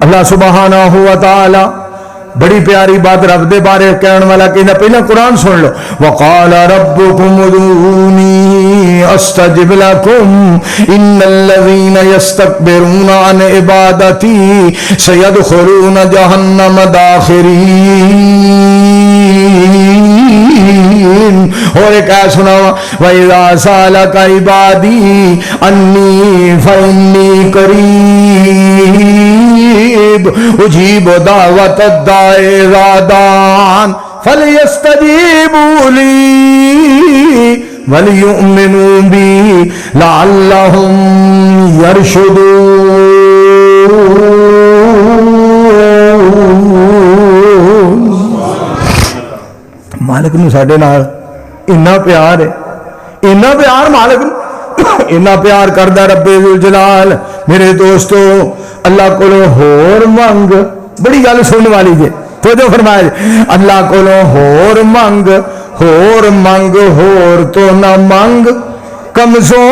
اللہ سبحانہ و تعالی بڑی پیاری بات رب دے بارے کہنے والا کہنا، پہلا قرآن سن لو، وقال ربکم ادعونی استجب لکم ان الذین یستکبرون عن عبادتی سیدخلون جہنم داخرین۔ اور ایک آیت سناوا، وَإِذَا سَأَلَكَ عِبَادِي أَنِّي فَإِنِّي قَرِيبٌ أُجِيبُ دَعْوَةَ الدَّاعِ إِذَا دَعَانِ فَلْيَسْتَجِيبُوا لِي وَلْيُؤْمِنُوا بِي لَعَلَّهُمْ يَرْشُدُونَ۔ مالک نو ساڈے نال اتنا پیار ہے، اتنا پیار مالک اتنا پیار کردا رب ذوالجلال۔ میرے دوستو اللہ کو ہور منگ، بڑی گل سننے والی جے تو جو فرمایا اللہ کو ہور منگ، ہور منگ ہور تو نہ منگ، کمزور